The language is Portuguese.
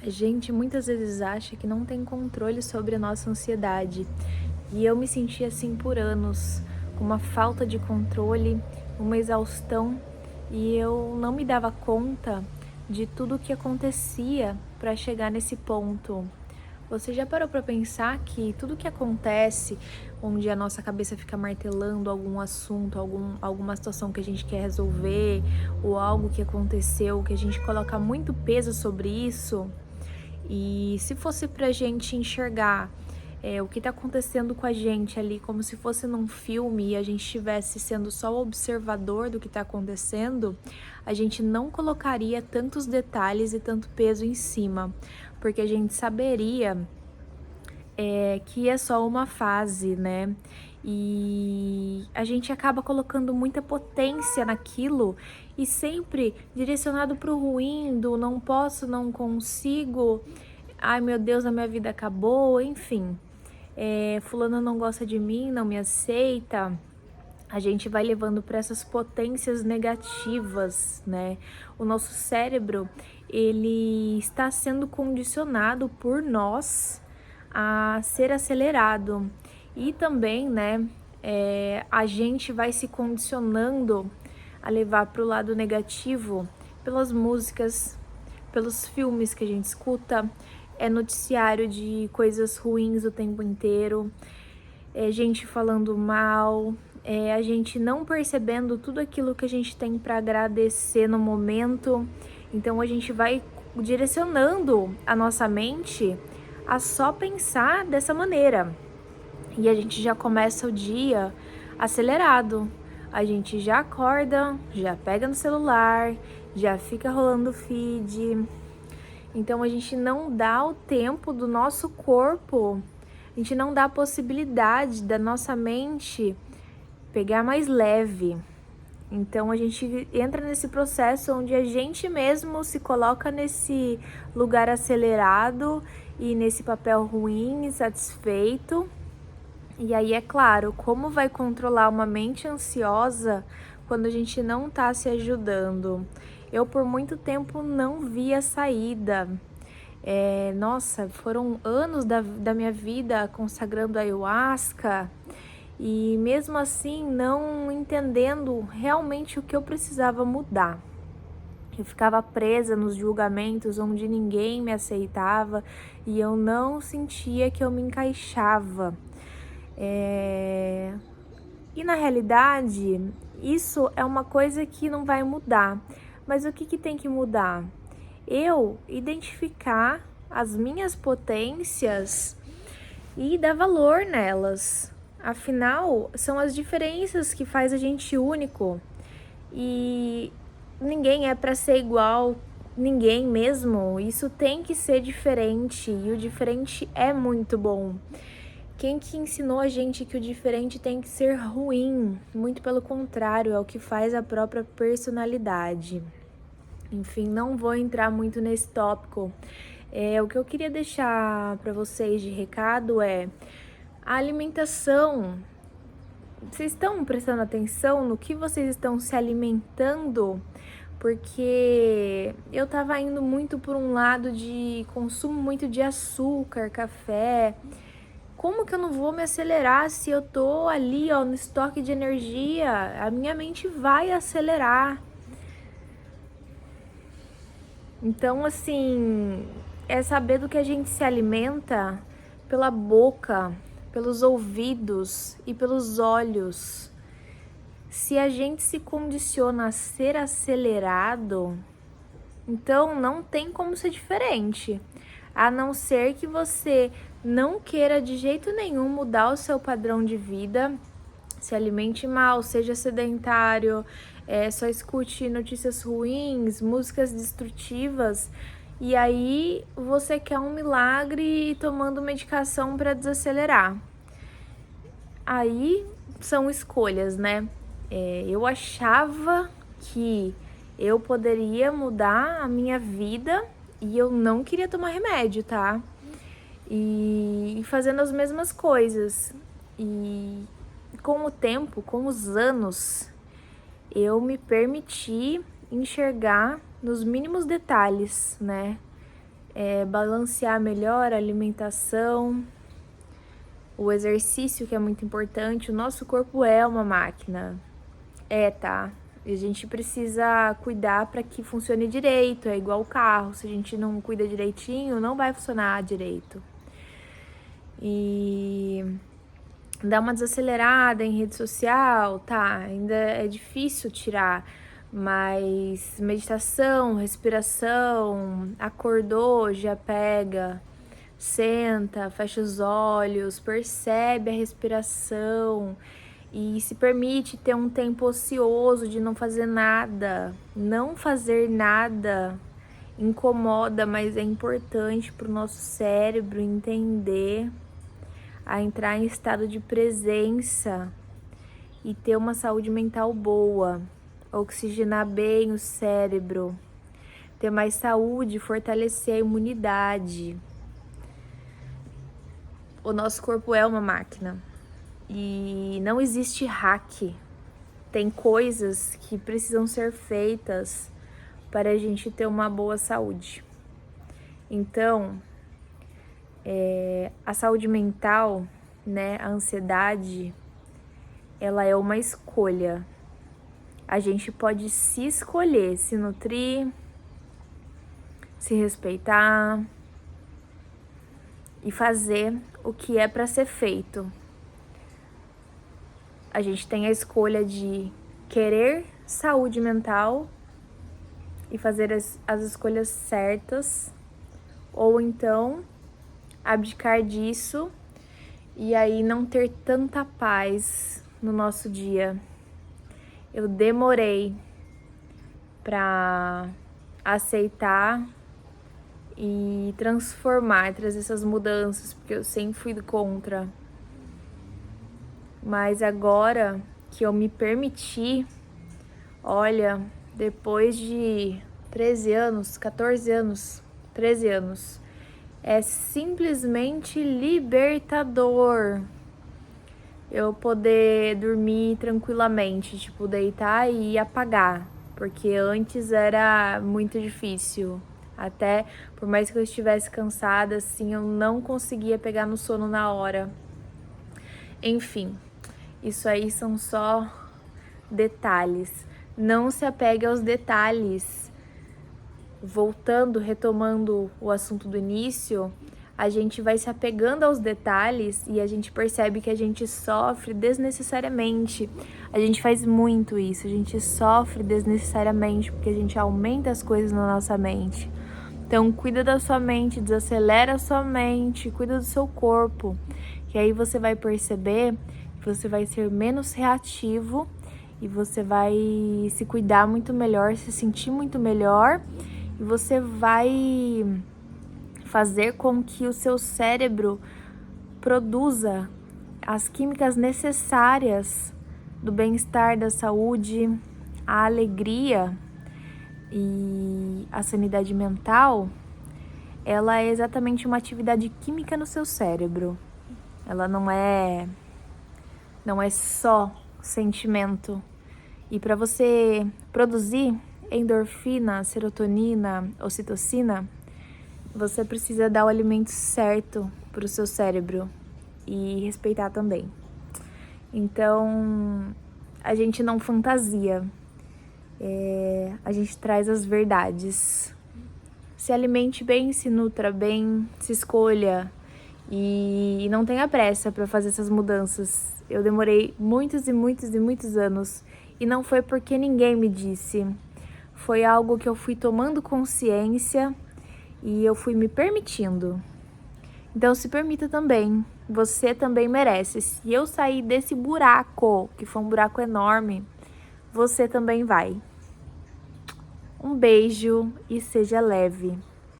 A gente muitas vezes acha que não tem controle sobre a nossa ansiedade. E eu me senti assim por anos, com uma falta de controle, uma exaustão, e eu não me dava conta de tudo o que acontecia para chegar nesse ponto. Você já parou para pensar que tudo que acontece, onde a nossa cabeça fica martelando algum assunto, alguma situação que a gente quer resolver, ou algo que aconteceu, que a gente coloca muito peso sobre isso? E se fosse pra gente enxergar o que tá acontecendo com a gente ali, como se fosse num filme e a gente estivesse sendo só o observador do que tá acontecendo, a gente não colocaria tantos detalhes e tanto peso em cima, porque a gente saberia que é só uma fase, né? E a gente acaba colocando muita potência naquilo e sempre direcionado para o ruim, do não posso, não consigo, ai meu Deus, a minha vida acabou, enfim. Fulano não gosta de mim, não me aceita. A gente vai levando para essas potências negativas, né? O nosso cérebro, ele está sendo condicionado por nós a ser acelerado. E também, né, a gente vai se condicionando a levar para o lado negativo pelas músicas, pelos filmes que a gente escuta, noticiário de coisas ruins o tempo inteiro, gente falando mal, a gente não percebendo tudo aquilo que a gente tem para agradecer no momento. Então a gente vai direcionando a nossa mente a só pensar dessa maneira. E a gente já começa o dia acelerado. A gente já acorda, já pega no celular, já fica rolando o feed. Então a gente não dá o tempo do nosso corpo, a gente não dá a possibilidade da nossa mente pegar mais leve. Então a gente entra nesse processo onde a gente mesmo se coloca nesse lugar acelerado e nesse papel ruim, insatisfeito. E aí, é claro, como vai controlar uma mente ansiosa quando a gente não tá se ajudando? Eu, por muito tempo, não via saída. Nossa, foram anos da minha vida consagrando a ayahuasca e mesmo assim não entendendo realmente o que eu precisava mudar. Eu ficava presa nos julgamentos onde ninguém me aceitava e eu não sentia que eu me encaixava. E na realidade, isso é uma coisa que não vai mudar. Mas o que tem que mudar? Eu identificar as minhas potências e dar valor nelas. Afinal, são as diferenças que faz a gente único. E ninguém é para ser igual, ninguém mesmo. Isso tem que ser diferente e o diferente é muito bom. Quem que ensinou a gente que o diferente tem que ser ruim? Muito pelo contrário, é o que faz a própria personalidade. Enfim, não vou entrar muito nesse tópico. O que eu queria deixar para vocês de recado é a alimentação. Vocês estão prestando atenção no que vocês estão se alimentando? Porque eu tava indo muito por um lado de consumo muito de açúcar, café. Como que eu não vou me acelerar se eu tô ali, ó, no estoque de energia? A minha mente vai acelerar. Então, assim, é saber do que a gente se alimenta pela boca, pelos ouvidos e pelos olhos. Se a gente se condiciona a ser acelerado, então não tem como ser diferente. A não ser que você não queira de jeito nenhum mudar o seu padrão de vida, se alimente mal, seja sedentário, só escute notícias ruins, músicas destrutivas, e aí você quer um milagre tomando medicação para desacelerar. Aí são escolhas, né? Eu achava que eu poderia mudar a minha vida e eu não queria tomar remédio, tá? E fazendo as mesmas coisas. E com o tempo, com os anos, eu me permiti enxergar nos mínimos detalhes, né? balancear melhor a alimentação, o exercício, que é muito importante. O nosso corpo é uma máquina, tá? E a gente precisa cuidar para que funcione direito, é igual o carro, se a gente não cuida direitinho, não vai funcionar direito. E dar uma desacelerada em rede social, tá? Ainda é difícil tirar, mas meditação, respiração, acordou, já pega, senta, fecha os olhos, percebe a respiração e se permite ter um tempo ocioso de não fazer nada. Não fazer nada incomoda, mas é importante para o nosso cérebro entender a entrar em estado de presença e ter uma saúde mental boa, oxigenar bem o cérebro, ter mais saúde, fortalecer a imunidade. O nosso corpo é uma máquina e não existe hack. Tem coisas que precisam ser feitas para a gente ter uma boa saúde. Então, a saúde mental, né, a ansiedade, ela é uma escolha. A gente pode se escolher, se nutrir, se respeitar e fazer o que é para ser feito. A gente tem a escolha de querer saúde mental e fazer as escolhas certas, ou então abdicar disso e aí não ter tanta paz no nosso dia. Eu demorei para aceitar e transformar, trazer essas mudanças, porque eu sempre fui contra. Mas agora que eu me permiti, olha, depois de 13 anos, 14 anos, 13 anos, é simplesmente libertador eu poder dormir tranquilamente, tipo, deitar e apagar, porque antes era muito difícil. Até por mais que eu estivesse cansada, assim, eu não conseguia pegar no sono na hora. Enfim, isso aí são só detalhes. Não se apegue aos detalhes. Voltando, retomando o assunto do início, a gente vai se apegando aos detalhes e a gente percebe que a gente sofre desnecessariamente. A gente faz muito isso, a gente sofre desnecessariamente porque a gente aumenta as coisas na nossa mente. Então, cuida da sua mente, desacelera a sua mente, cuida do seu corpo, que aí você vai perceber que você vai ser menos reativo e você vai se cuidar muito melhor, se sentir muito melhor. E você vai fazer com que o seu cérebro produza as químicas necessárias do bem-estar, da saúde, a alegria e a sanidade mental. Ela é exatamente uma atividade química no seu cérebro. Ela não é só sentimento. E para você produzir endorfina, serotonina, ocitocina, você precisa dar o alimento certo para o seu cérebro e respeitar também. Então, a gente não fantasia, a gente traz as verdades. Se alimente bem, se nutra bem, se escolha e não tenha pressa para fazer essas mudanças. Eu demorei muitos anos e não foi porque ninguém me disse. Foi algo que eu fui tomando consciência e eu fui me permitindo. Então se permita também, você também merece. Se eu sair desse buraco, que foi um buraco enorme, você também vai. Um beijo e seja leve.